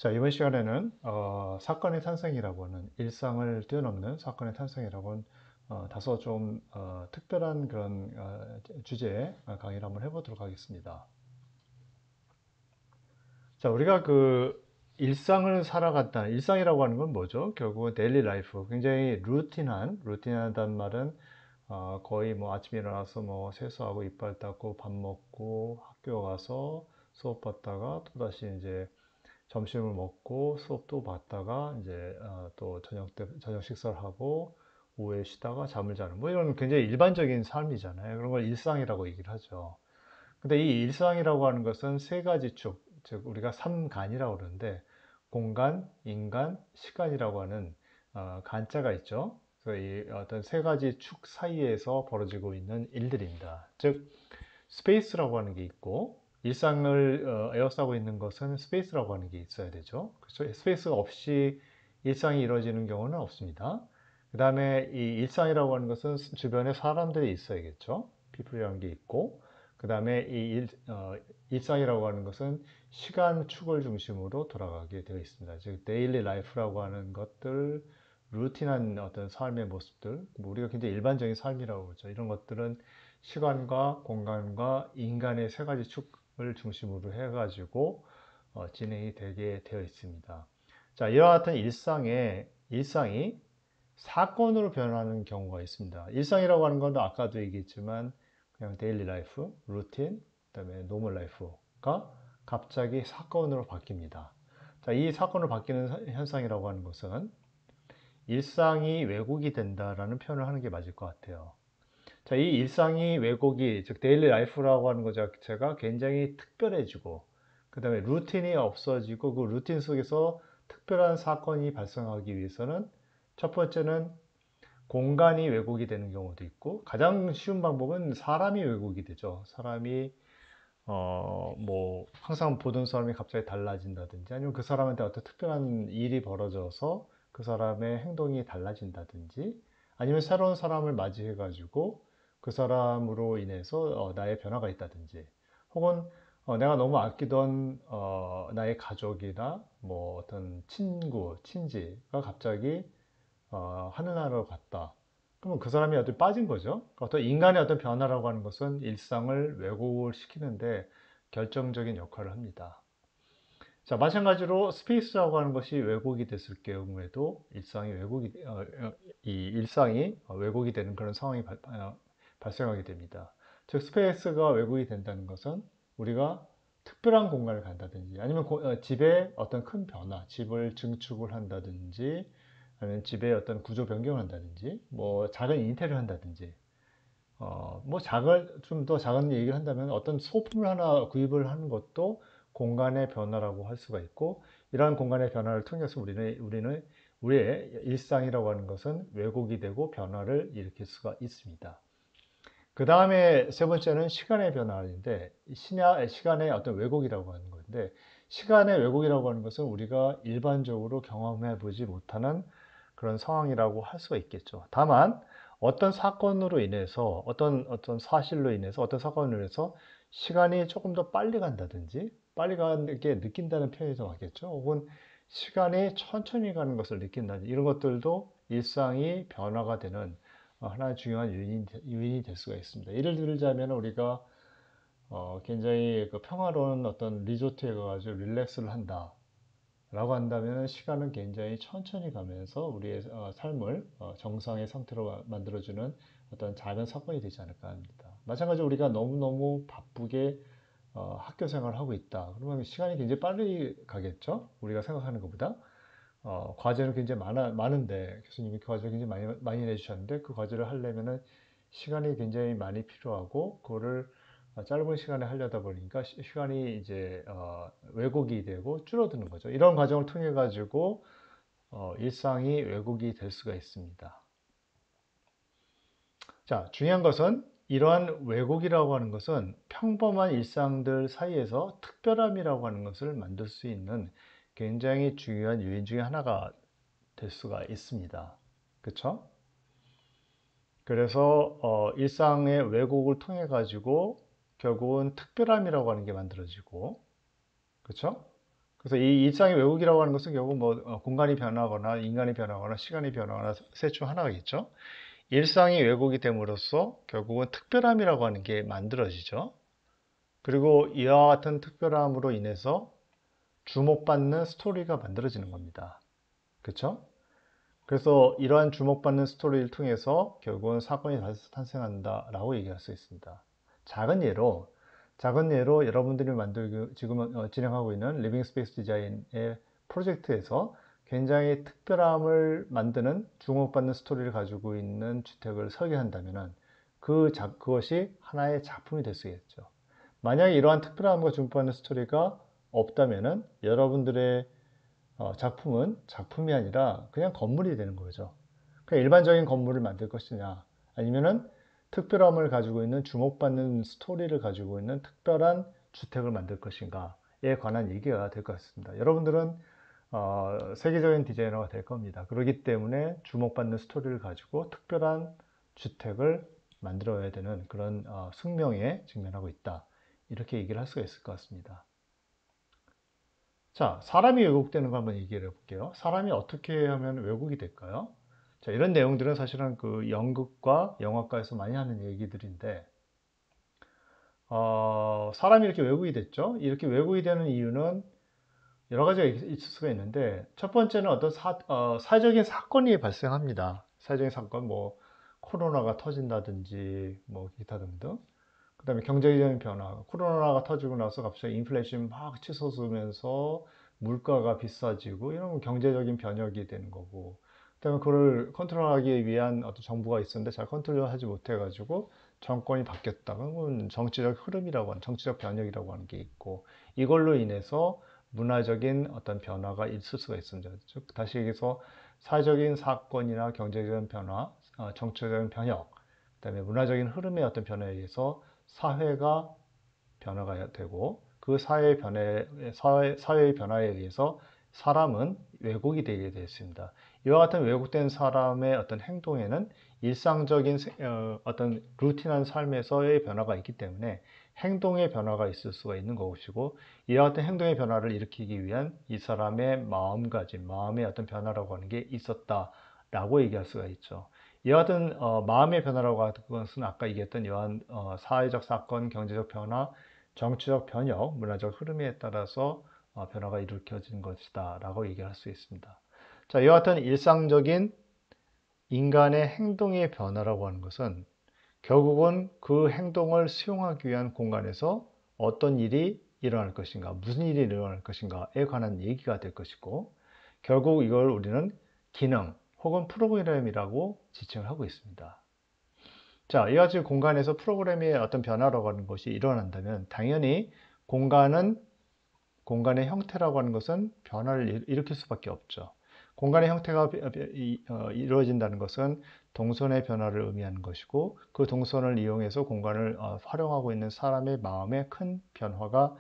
자, 이번 시간에는 사건의 탄생이라고 하는 일상을 뛰어넘는 사건의 탄생이라고 하는 다소 좀 특별한 그런 주제의 강의를 한번 해보도록 하겠습니다. 자, 우리가 그 일상을 살아갔다. 일상이라고 하는 건 뭐죠? 결국은 데일리 라이프. 굉장히 루틴하다는 말은 거의 뭐 아침에 일어나서 뭐 세수하고 이빨 닦고 밥 먹고 학교 가서 수업 받다가 또다시 이제 점심을 먹고 수업도 받다가 이제 또 저녁 식사를 하고 오후에 쉬다가 잠을 자는 뭐 이런 굉장히 일반적인 삶이잖아요. 그런 걸 일상이라고 얘기를 하죠. 근데 이 일상이라고 하는 것은 세 가지 축, 즉 우리가 삼간이라고 그러는데 공간, 인간, 시간이라고 하는 간자가 있죠. 그래서 이 어떤 세 가지 축 사이에서 벌어지고 있는 일들입니다. 즉 스페이스라고 하는 게 있고 일상을 에워싸고 있는 것은 스페이스라고 하는 게 있어야 되죠. 그래서 스페이스가 없이 일상이 이루어지는 경우는 없습니다. 그 다음에 이 일상이라고 하는 것은 주변에 사람들이 있어야겠죠. 피플이라는 게 있고 그 다음에 일상이라고 하는 것은 시간 축을 중심으로 돌아가게 되어 있습니다. 즉 데일리 라이프라고 하는 것들 루틴한 어떤 삶의 모습들, 뭐 우리가 굉장히 일반적인 삶이라고 그러죠. 이런 것들은 시간과 공간과 인간의 세 가지 축을 중심으로 해가지고 진행이 되게 되어 있습니다. 자, 이와 같은 일상이 사건으로 변하는 경우가 있습니다. 일상이라고 하는 건 아까도 얘기했지만 그냥 데일리 라이프, 루틴, 그다음에 노멀 라이프가 갑자기 사건으로 바뀝니다. 자, 이 사건으로 바뀌는 현상이라고 하는 것은 일상이 왜곡이 된다라는 표현을 하는 게 맞을 것 같아요. 자, 이 일상이 왜곡이, 즉 데일리 라이프라고 하는 것 자체가 굉장히 특별해지고, 그 다음에 루틴이 없어지고, 그 루틴 속에서 특별한 사건이 발생하기 위해서는 첫 번째는 공간이 왜곡이 되는 경우도 있고, 가장 쉬운 방법은 사람이 왜곡이 되죠. 사람이 뭐 항상 보던 사람이 갑자기 달라진다든지, 아니면 그 사람한테 어떤 특별한 일이 벌어져서 그 사람의 행동이 달라진다든지, 아니면 새로운 사람을 맞이해 가지고 그 사람으로 인해서 나의 변화가 있다든지, 혹은 내가 너무 아끼던 나의 가족이나 뭐 어떤 친구, 친지가 갑자기 하늘나라로 갔다. 그러면 그 사람이 어디 빠진 거죠. 그러니까 어떤 인간의 어떤 변화라고 하는 것은 일상을 왜곡을 시키는데 결정적인 역할을 합니다. 자, 마찬가지로 스페이스라고 하는 것이 왜곡이 됐을 경우에도 이 일상이 왜곡이 되는 그런 상황이 발생하게 됩니다. 즉, 스페이스가 왜곡이 된다는 것은 우리가 특별한 공간을 간다든지 아니면 집에 어떤 큰 변화, 집을 증축을 한다든지 아니면 집에 어떤 구조 변경을 한다든지 뭐 작은 인테리어를 한다든지 뭐 좀 더 작은 얘기를 한다면 어떤 소품을 하나 구입을 하는 것도 공간의 변화라고 할 수가 있고 이러한 공간의 변화를 통해서 우리의 일상이라고 하는 것은 왜곡이 되고 변화를 일으킬 수가 있습니다. 그 다음에 세 번째는 시간의 변화인데 시간의 어떤 왜곡이라고 하는 건데 시간의 왜곡이라고 하는 것은 우리가 일반적으로 경험해 보지 못하는 그런 상황이라고 할 수가 있겠죠. 다만 어떤 사건으로 인해서 어떤 사실로 인해서 어떤 사건으로 인해서 시간이 조금 더 빨리 간다든지 빨리 가게 느낀다는 표현이 더 맞겠죠. 혹은 시간이 천천히 가는 것을 느낀다든지 이런 것들도 일상이 변화가 되는 하나의 중요한 요인이 될 수가 있습니다. 예를 들자면 우리가 굉장히 그 평화로운 어떤 리조트에 가가지고 릴렉스를 한다. 라고 한다면 시간은 굉장히 천천히 가면서 우리의 삶을 정상의 상태로 만들어주는 어떤 작은 사건이 되지 않을까 합니다. 마찬가지로 우리가 너무너무 바쁘게 학교 생활을 하고 있다. 그러면 시간이 굉장히 빨리 가겠죠? 우리가 생각하는 것보다. 과제는 굉장히 많은데 교수님이 그 과제를 굉장히 많이 내주셨는데 그 과제를 하려면은 시간이 굉장히 많이 필요하고 그거를 짧은 시간에 하려다 보니까 시간이 이제 왜곡이 되고 줄어드는 거죠. 이런 과정을 통해 가지고 일상이 왜곡이 될 수가 있습니다. 자, 중요한 것은 이러한 왜곡이라고 하는 것은 평범한 일상들 사이에서 특별함이라고 하는 것을 만들 수 있는 굉장히 중요한 요인 중에 하나가 될 수가 있습니다. 그렇죠? 그래서 일상의 왜곡을 통해 가지고 결국은 특별함이라고 하는 게 만들어지고, 그렇죠? 그래서 이 일상의 왜곡이라고 하는 것은 결국 뭐 공간이 변하거나 인간이 변하거나 시간이 변하거나 셋 중 하나겠죠. 일상이 왜곡이 됨으로써 결국은 특별함이라고 하는 게 만들어지죠. 그리고 이와 같은 특별함으로 인해서 주목받는 스토리가 만들어지는 겁니다. 그렇죠? 그래서 이러한 주목받는 스토리를 통해서 결국은 사건이 다시 탄생한다라고 얘기할 수 있습니다. 작은 예로, 작은 예로 여러분들이 만들고 지금 진행하고 있는 리빙 스페이스 디자인의 프로젝트에서 굉장히 특별함을 만드는 주목받는 스토리를 가지고 있는 주택을 설계한다면 그것이 하나의 작품이 될 수 있겠죠. 만약에 이러한 특별함과 주목받는 스토리가 없다면 여러분들의 작품은 작품이 아니라 그냥 건물이 되는 거죠. 그냥 일반적인 건물을 만들 것이냐, 아니면은 특별함을 가지고 있는 주목받는 스토리를 가지고 있는 특별한 주택을 만들 것인가에 관한 얘기가 될 것 같습니다. 여러분들은 세계적인 디자이너가 될 겁니다. 그렇기 때문에 주목받는 스토리를 가지고 특별한 주택을 만들어야 되는 그런 숙명에 직면하고 있다. 이렇게 얘기를 할 수가 있을 것 같습니다. 자, 사람이 왜곡되는 거 한번 얘기를 해볼게요. 사람이 어떻게 하면 왜곡이 될까요? 자, 이런 내용들은 사실은 그 연극과 영화과에서 많이 하는 얘기들인데, 사람이 이렇게 왜곡이 됐죠? 이렇게 왜곡이 되는 이유는 여러 가지가 있을 수가 있는데, 첫 번째는 어떤 사회적인 사건이 발생합니다. 사회적인 사건, 뭐, 코로나가 터진다든지, 뭐, 기타 등등. 그 다음에 경제적인 변화. 코로나가 터지고 나서 갑자기 인플레이션 막 치솟으면서 물가가 비싸지고 이런 건 경제적인 변혁이 되는 거고. 그다음에 그걸 컨트롤하기 위한 어떤 정부가 있었는데 잘 컨트롤하지 못해가지고 정권이 바뀌었다. 그건 정치적 흐름이라고 하는, 정치적 변혁이라고 하는 게 있고 이걸로 인해서 문화적인 어떤 변화가 있을 수가 있습니다. 즉 다시 얘기해서 사회적인 사건이나 경제적인 변화, 정치적인 변혁, 그다음에 문화적인 흐름의 어떤 변화에 의해서 사회가 변화가 되고 그 사회의 변화에 의해서 사람은 왜곡이 되게 되어 있습니다. 이와 같은 왜곡된 사람의 어떤 행동에는 일상적인 어떤 루틴한 삶에서의 변화가 있기 때문에 행동의 변화가 있을 수가 있는 것이고 이와 같은 행동의 변화를 일으키기 위한 이 사람의 마음가짐, 마음의 어떤 변화라고 하는 게 있었다라고 얘기할 수가 있죠. 이와 같은 마음의 변화라고 하는 것은 아까 얘기했던 이러한 사회적 사건, 경제적 변화, 정치적 변혁, 문화적 흐름에 따라서 변화가 일으켜진 것이다 라고 얘기할 수 있습니다. 자, 이와 같은 일상적인 인간의 행동의 변화라고 하는 것은 결국은 그 행동을 수용하기 위한 공간에서 어떤 일이 일어날 것인가, 무슨 일이 일어날 것인가에 관한 얘기가 될 것이고 결국 이걸 우리는 기능 혹은 프로그램이라고 지칭을 하고 있습니다. 자, 이와 같이 공간에서 프로그램의 어떤 변화라고 하는 것이 일어난다면 당연히 공간은 공간의 형태라고 하는 것은 변화를 일으킬 수밖에 없죠. 공간의 형태가 이루어진다는 것은 동선의 변화를 의미하는 것이고 그 동선을 이용해서 공간을 활용하고 있는 사람의 마음에 큰 변화가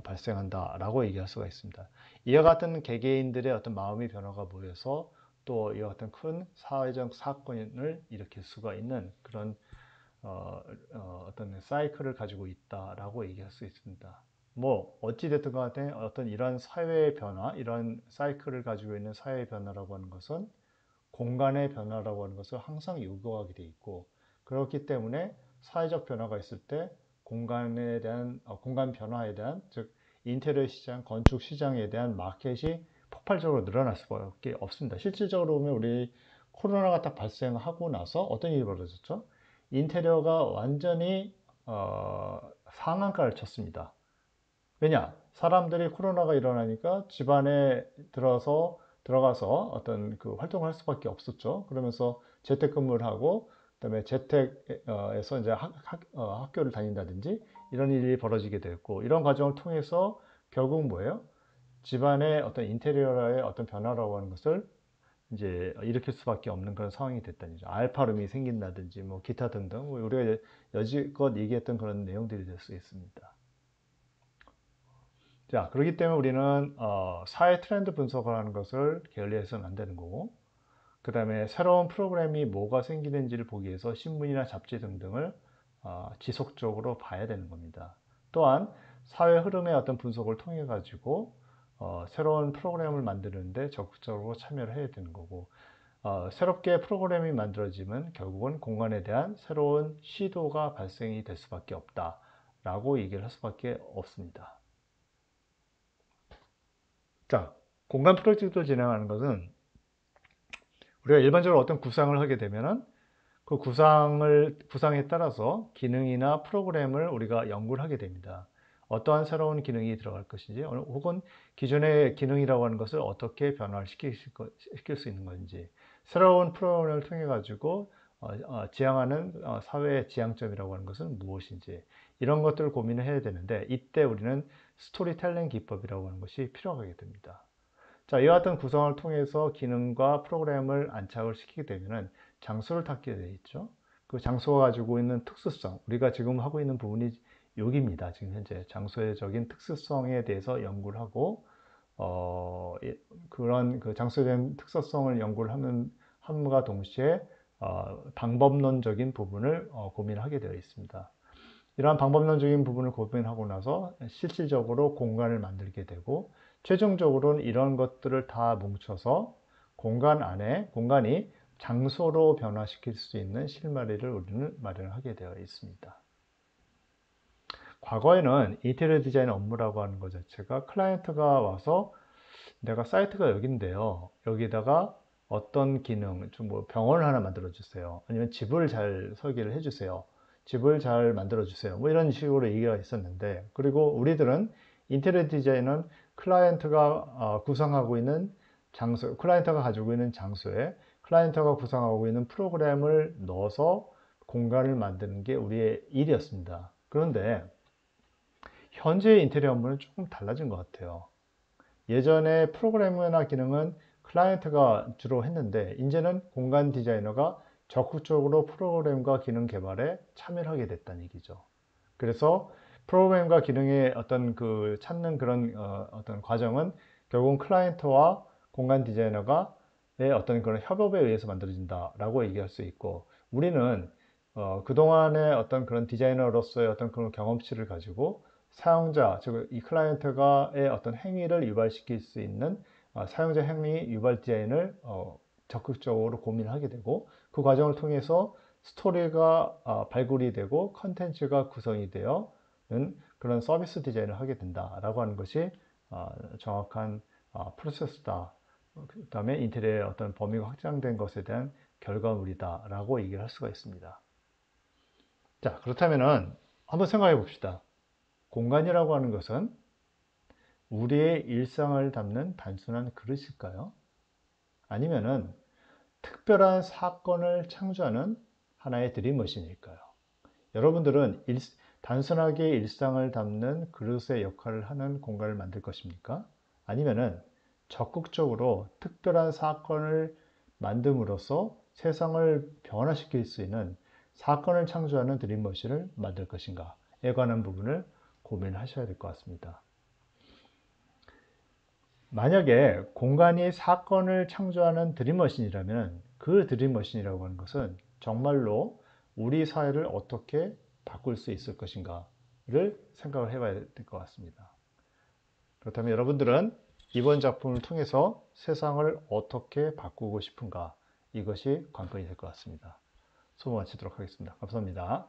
발생한다라고 얘기할 수가 있습니다. 이와 같은 개개인들의 어떤 마음의 변화가 모여서 또 이와 같은 큰 사회적 사건을 일으킬 수가 있는 그런 어떤 사이클을 가지고 있다라고 얘기할 수 있습니다. 뭐 어찌됐든 간에 어떤 이러한 사회의 변화, 이러한 사이클을 가지고 있는 사회의 변화라고 하는 것은 공간의 변화라고 하는 것을 항상 요구하게 돼 있고 그렇기 때문에 사회적 변화가 있을 때 공간에 대한 공간 변화에 대한 즉 인테리어 시장, 건축 시장에 대한 마켓이 폭발적으로 늘어날 수밖에 없습니다. 실질적으로 보면 우리 코로나가 딱 발생하고 나서 어떤 일이 벌어졌죠? 인테리어가 완전히 상한가를 쳤습니다. 왜냐? 사람들이 코로나가 일어나니까 집안에 들어가서 어떤 그 활동을 할 수밖에 없었죠. 그러면서 재택근무를 하고, 그다음에 재택에서 이제 학교를 다닌다든지 이런 일이 벌어지게 됐고, 이런 과정을 통해서 결국 뭐예요? 집안의 어떤 인테리어의 어떤 변화라고 하는 것을 이제 일으킬 수밖에 없는 그런 상황이 됐다는 거죠. 알파룸이 생긴다든지 뭐 기타 등등 뭐 우리가 여지껏 얘기했던 그런 내용들이 될 수 있습니다. 자, 그렇기 때문에 우리는 사회 트렌드 분석을 하는 것을 게을리해서는 안 되는 거고, 그 다음에 새로운 프로그램이 뭐가 생기는지를 보기 위해서 신문이나 잡지 등등을 지속적으로 봐야 되는 겁니다. 또한 사회 흐름의 어떤 분석을 통해 가지고 새로운 프로그램을 만드는데 적극적으로 참여를 해야 되는 거고, 새롭게 프로그램이 만들어지면 결국은 공간에 대한 새로운 시도가 발생이 될 수밖에 없다라고 얘기를 할 수밖에 없습니다. 자, 공간 프로젝트를 진행하는 것은 우리가 일반적으로 어떤 구상을 하게 되면은 그 구상에 따라서 기능이나 프로그램을 우리가 연구를 하게 됩니다. 어떠한 새로운 기능이 들어갈 것인지, 혹은 기존의 기능이라고 하는 것을 어떻게 변화시킬 수 있는 건지, 새로운 프로그램을 통해 가지고 지향하는 사회의 지향점이라고 하는 것은 무엇인지, 이런 것들을 고민을 해야 되는데, 이때 우리는 스토리텔링 기법이라고 하는 것이 필요하게 됩니다. 자, 이와 같은 구성을 통해서 기능과 프로그램을 안착을 시키게 되면은 장소를 찾게 되어 있죠. 그 장소가 가지고 있는 특수성, 우리가 지금 하고 있는 부분이 여기입니다. 지금 현재 장소의적인 특수성에 대해서 연구를 하고, 그런 그 장소에 대한 특수성을 연구를 함과 동시에 방법론적인 부분을 고민하게 되어 있습니다. 이러한 방법론적인 부분을 고민하고 나서 실질적으로 공간을 만들게 되고, 최종적으로는 이런 것들을 다 뭉쳐서 공간 안에 공간이 장소로 변화시킬 수 있는 실마리를 우리는 마련하게 되어 있습니다. 과거에는 인테리어 디자인 업무라고 하는 것 자체가 클라이언트가 와서 내가 사이트가 여기인데요, 여기다가 어떤 기능, 좀 뭐 병원을 하나 만들어 주세요, 아니면 집을 잘 설계를 해 주세요, 집을 잘 만들어 주세요, 뭐 이런 식으로 얘기가 있었는데, 그리고 우리들은 인테리어 디자인은 클라이언트가 구상하고 있는 장소, 클라이언트가 가지고 있는 장소에 클라이언트가 구상하고 있는 프로그램을 넣어서 공간을 만드는 게 우리의 일이었습니다. 그런데 현재의 인테리어 업무는 조금 달라진 것 같아요. 예전에 프로그램이나 기능은 클라이언트가 주로 했는데, 이제는 공간 디자이너가 적극적으로 프로그램과 기능 개발에 참여를 하게 됐다는 얘기죠. 그래서 프로그램과 기능의 어떤 그 찾는 그런 어떤 과정은 결국은 클라이언트와 공간 디자이너가의 어떤 그런 협업에 의해서 만들어진다라고 얘기할 수 있고, 우리는 그동안의 어떤 그런 디자이너로서의 어떤 그런 경험치를 가지고 사용자, 즉 이 클라이언트가의 어떤 행위를 유발시킬 수 있는 사용자 행위 유발 디자인을 적극적으로 고민하게 되고, 그 과정을 통해서 스토리가 발굴이 되고 컨텐츠가 구성이 되어는 그런 서비스 디자인을 하게 된다라고 하는 것이 정확한 프로세스다. 그 다음에 인테리어의 어떤 범위가 확장된 것에 대한 결과물이다라고 얘기를 할 수가 있습니다. 자, 그렇다면은 한번 생각해 봅시다. 공간이라고 하는 것은 우리의 일상을 담는 단순한 그릇일까요? 아니면은 특별한 사건을 창조하는 하나의 드림머신일까요? 여러분들은 단순하게 일상을 담는 그릇의 역할을 하는 공간을 만들 것입니까? 아니면은 적극적으로 특별한 사건을 만듦으로써 세상을 변화시킬 수 있는 사건을 창조하는 드림머신을 만들 것인가에 관한 부분을 고민하셔야 될 것 같습니다. 만약에 공간이 사건을 창조하는 드림머신이라면 그 드림머신이라고 하는 것은 정말로 우리 사회를 어떻게 바꿀 수 있을 것인가를 생각을 해봐야 될 것 같습니다. 그렇다면 여러분들은 이번 작품을 통해서 세상을 어떻게 바꾸고 싶은가, 이것이 관건이 될 것 같습니다. 수고 마치도록 하겠습니다. 감사합니다.